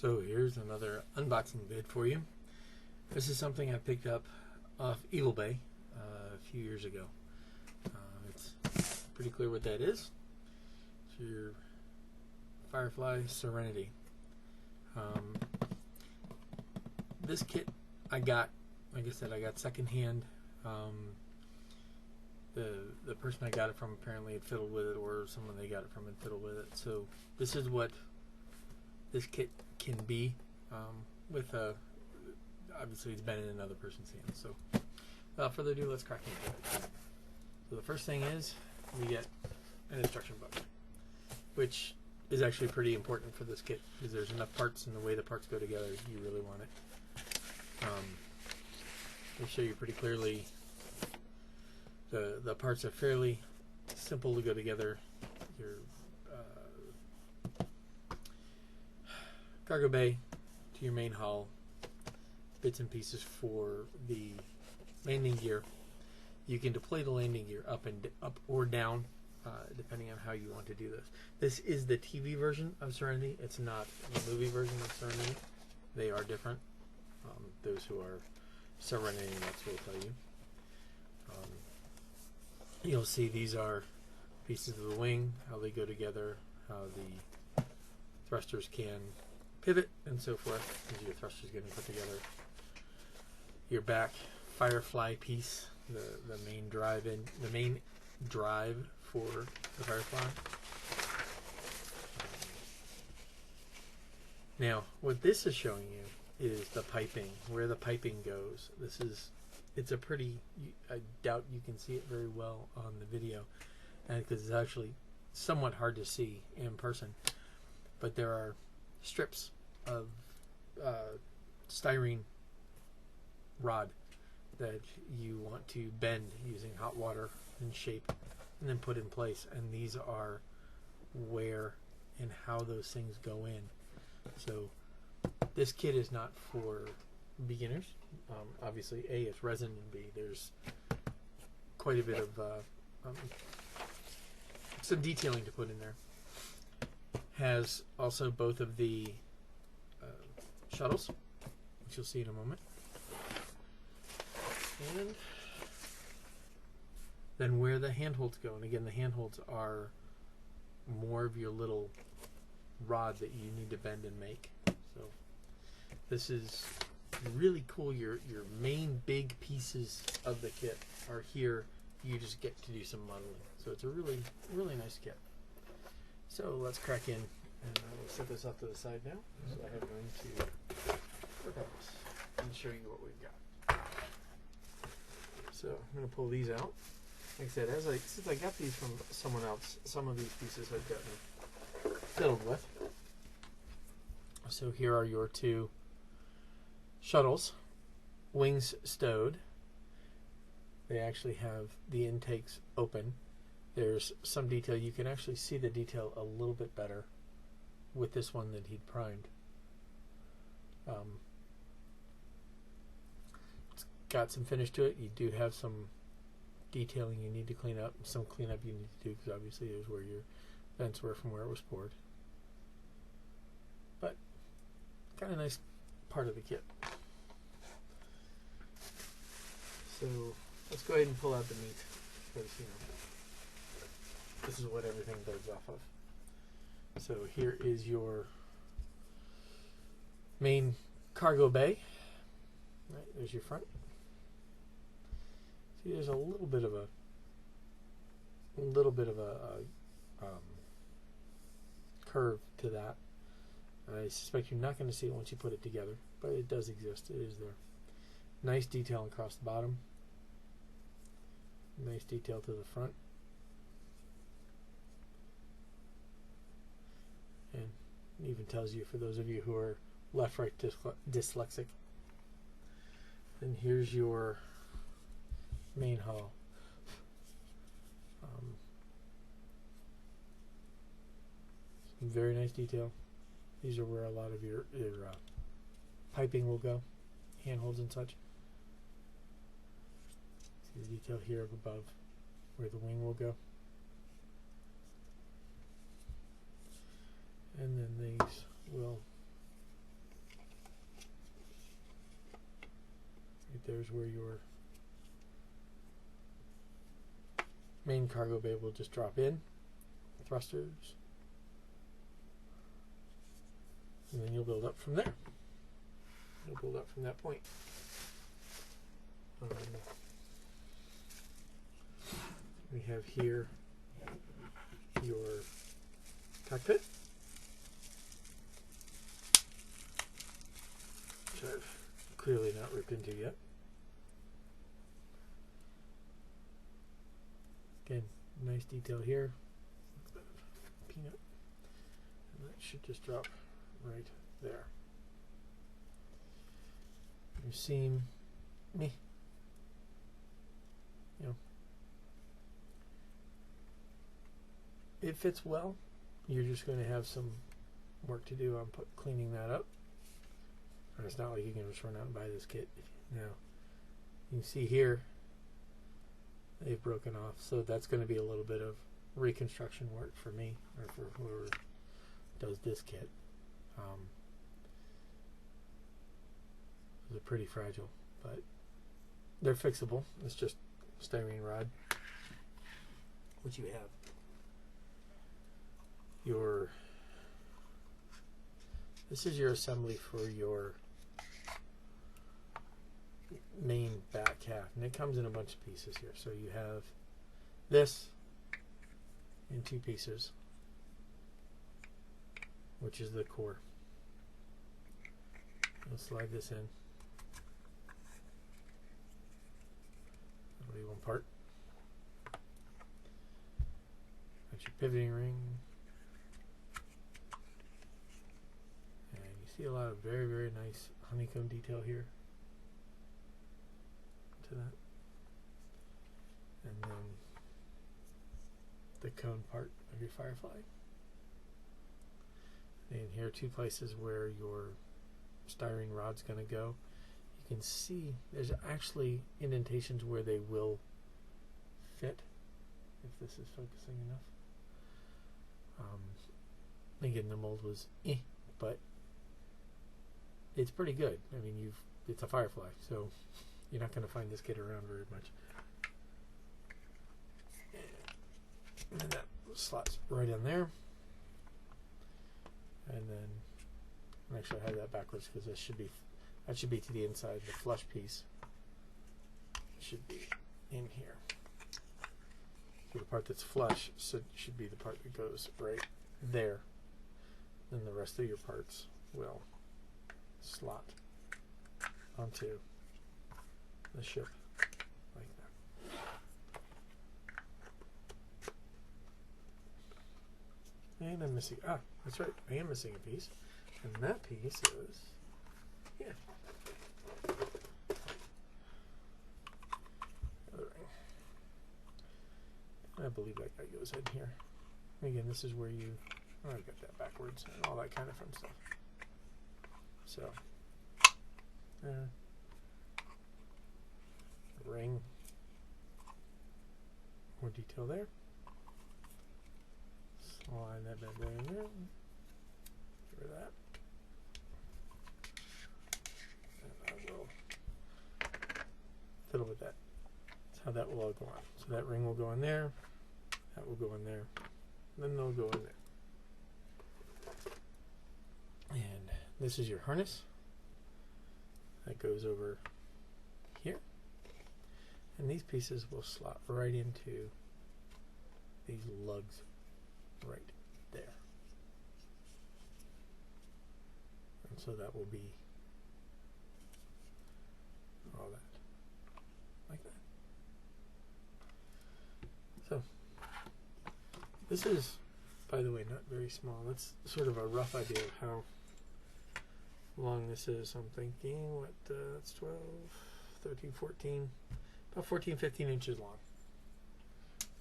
So here's another unboxing vid for you. This is something I picked up off evilBay a few years ago. It's pretty clear what that is. It's your Firefly Serenity. This kit I got, like I said, I got secondhand. The person I got it from apparently had fiddled with it, or someone they got it from had fiddled with it. So this is what this kit can be. Obviously it's been in another person's hands. So without further ado, let's crack into it. So the first thing is we get an instruction book, which is actually pretty important for this kit because there's enough parts, and the way the parts go together, you really want it. They show you pretty clearly the parts are fairly simple to go together. Your cargo bay to your main hull, bits and pieces for the landing gear. You can deploy the landing gear up or down, depending on how you want to do this. This is the TV version of Serenity. It's not the movie version of Serenity. They are different. Those who are Serenity nuts will tell you. You'll see these are pieces of the wing, how they go together, how the thrusters can pivot, and so forth, as your thrusters getting put together. Your back Firefly piece, the main drive for the Firefly. Now, what this is showing you is the piping, where the piping goes. It's a pretty, I doubt you can see it very well on the video, because it's actually somewhat hard to see in person, but there are strips of styrene rod that you want to bend using hot water and shape and then put in place, and these are where and how those things go in. So this kit is not for beginners. Obviously, A, it's resin, and B, there's quite a bit of some detailing to put in there. Has also both of the shuttles, which you'll see in a moment. And then where the handholds go. And again, the handholds are more of your little rod that you need to bend and make. So this is really cool. Your main big pieces of the kit are here. You just get to do some modeling. So it's a really nice kit. So let's crack in, and I will set this off to the side now, so I have room to work on this and show you what we've got. So I'm going to pull these out. Like I said, since I got these from someone else, some of these pieces I've gotten fiddled with. So here are your two shuttles, wings stowed. They actually have the intakes open. There's some detail. You can actually see the detail a little bit better with this one that he'd primed. It's got some finish to it. You do have some detailing you need to clean up, some cleanup you need to do, because obviously there's where your vents were from where it was poured. But kind of nice part of the kit. So let's go ahead and pull out the meat, because this is what everything builds off of. So here is your main cargo bay. Right, there's your front. See, there's a little bit of a curve to that. I suspect you're not going to see it once you put it together, but it does exist. It is there. Nice detail across the bottom. Nice detail to the front. And it even tells you, for those of you who are left-right dyslexic. And here's your main hull. Some very nice detail. These are where a lot of your piping will go, handholds and such. See the detail here up above where the wing will go. And then these will there's where your main cargo bay will just drop in, thrusters, and then you'll build up from there. You'll build up from that point. We have here your cockpit, which I've clearly not ripped into yet. Again, nice detail here. Peanut. And that should just drop right there. Your seam, you know, it fits well. You're just going to have some work to do on cleaning that up. And it's not like you can just run out and buy this kit. Now, you can see here, they've broken off. So that's going to be a little bit of reconstruction work for me, or for whoever does this kit. They're pretty fragile, but they're fixable. It's just styrene rod. What you have, this is your assembly for your main back half, and it comes in a bunch of pieces here. So you have this in 2 pieces, which is the core. I'll slide this in. That'll be one part. That's your pivoting ring. And you see a lot of very, very nice honeycomb detail here to that. And then the cone part of your Firefly. And here are 2 places where your styrene rod's going to go. You can see there's actually indentations where they will fit, if this is focusing enough. Again, the mold was but it's pretty good. I mean, it's a Firefly, so you're not going to find this kit around very much. And that slots right in there. And then, actually I have that backwards because that should be to the inside. The flush piece should be in here. So the part that's flush should be the part that goes right there. Then the rest of your parts will slot onto the ship like that. And I'm missing, that's right, I am missing a piece. And that piece is here. I believe that guy goes in here. Again, this is where I've got that backwards and all that kind of fun stuff. So, ring, more detail there. Slide that bad boy in there. Get rid of that. And I will fiddle with that. That's how that will all go on. So that ring will go in there. That will go in there. And then they'll go in there. And this is your harness. That goes over here. And these pieces will slot right into these lugs right there. And so that will be all that. Like that. So this is, by the way, not very small. That's sort of a rough idea of how long this is. I'm thinking, that's 12, 13, 14, about 14, 15 inches long.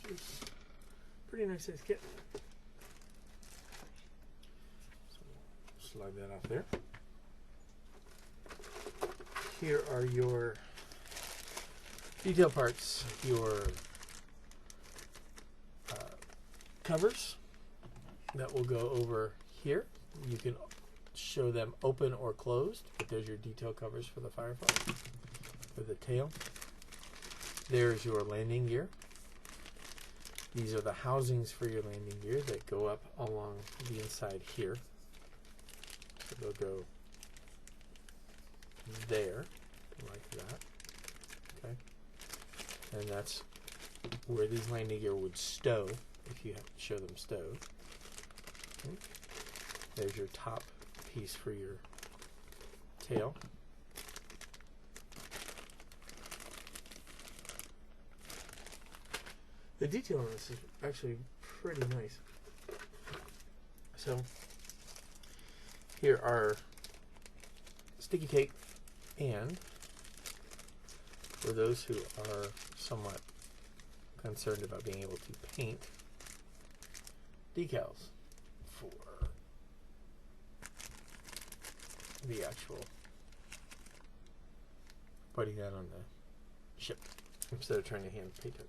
Which is pretty nice size kit. So slide that off there. Here are your detail parts, your covers that will go over here. You can show them open or closed, but there's your detail covers for the Firefly. for the tail. There's your landing gear. These are the housings for your landing gear that go up along the inside here. So they'll go there, like that. Okay. And that's where these landing gear would stow, if you have to show them stowed. Okay. There's your top piece for your tail. The detail on this is actually pretty nice. So here are sticky tape, and for those who are somewhat concerned about being able to paint, decals for the actual putting that on the ship instead of trying to hand paint it.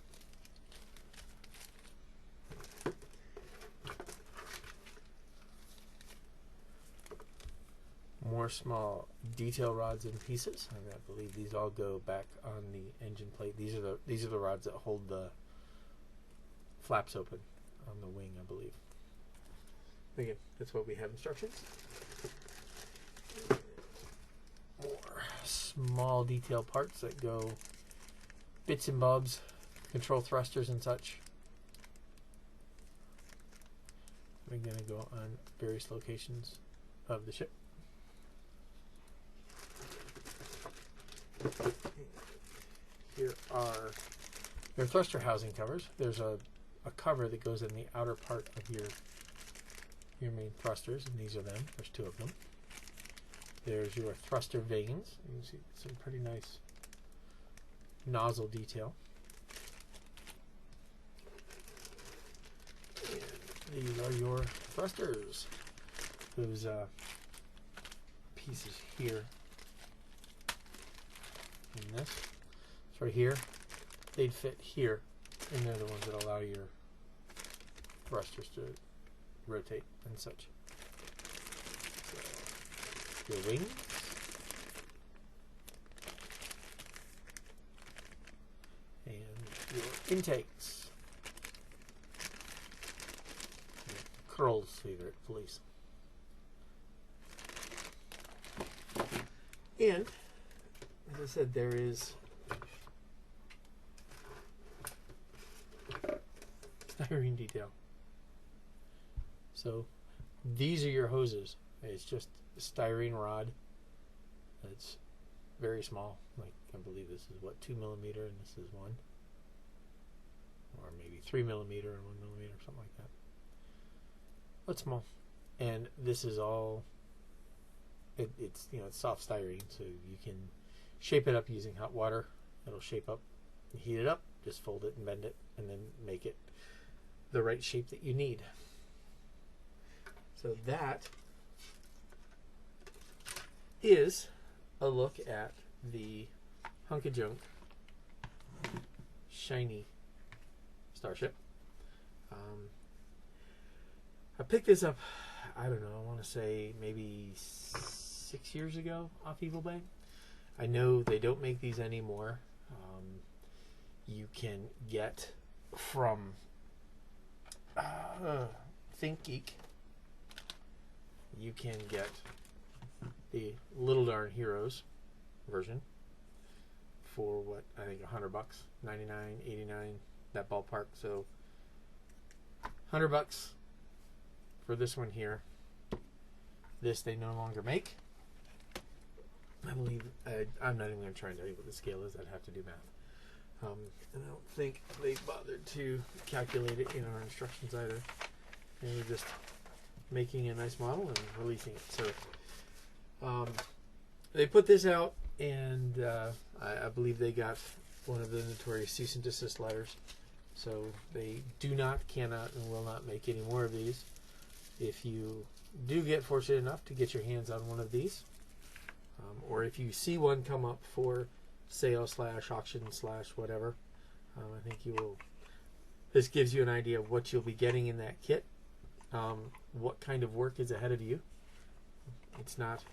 More small detail rods and pieces, and I believe these all go back on the engine plate. These are the rods that hold the flaps open on the wing, I believe. Again, that's what we have instructions. More small detail parts that go bits and bobs, control thrusters and such. We're going to go on various locations of the ship. Here are your thruster housing covers. There's a cover that goes in the outer part of your main thrusters, and these are them. There's two of them. There's your thruster vanes. You can see some pretty nice nozzle detail. And these are your thrusters. Those pieces here. And this. So right here, they'd fit here, and they're the ones that allow your thrusters to rotate and such. So, your wings. And your intakes. Your curls, so you're at police. And as I said, there is styrene detail. So these are your hoses. It's just a styrene rod. It's very small. Like, I believe this is what, 2 millimeter, and this is 1, or maybe 3 millimeter and 1 millimeter, something like that. But small. And this is all. It's it's soft styrene, so you can shape it up using hot water. It'll shape up, heat it up, just fold it and bend it, and then make it the right shape that you need. So that is a look at the Hunk of Junk shiny starship. I picked this up, I don't know, I want to say maybe 6 years ago off evilBay. I know they don't make these anymore. You can get from ThinkGeek. You can get the Little Darn Heroes version for what, I think $100, 99, 89, that ballpark. So $100 for this one here. This they no longer make. I believe, I'm not even going to try and tell you what the scale is. I'd have to do math. And I don't think they bothered to calculate it in our instructions either. They were just making a nice model and releasing it. So they put this out, and I believe they got one of the notorious cease and desist letters. So they do not, cannot, and will not make any more of these. If you do get fortunate enough to get your hands on one of these, or if you see one come up for sale / auction / whatever, I think you will. This gives you an idea of what you'll be getting in that kit, what kind of work is ahead of you. It's not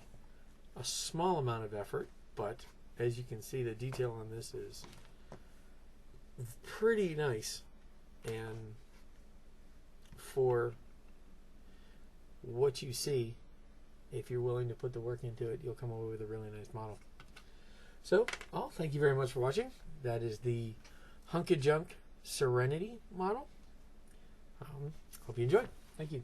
a small amount of effort, but as you can see, the detail on this is pretty nice, and for what you see, if you're willing to put the work into it, you'll come away with a really nice model. So, thank you very much for watching. That is the Hunk of Junk Serenity model. Hope you enjoyed. Thank you.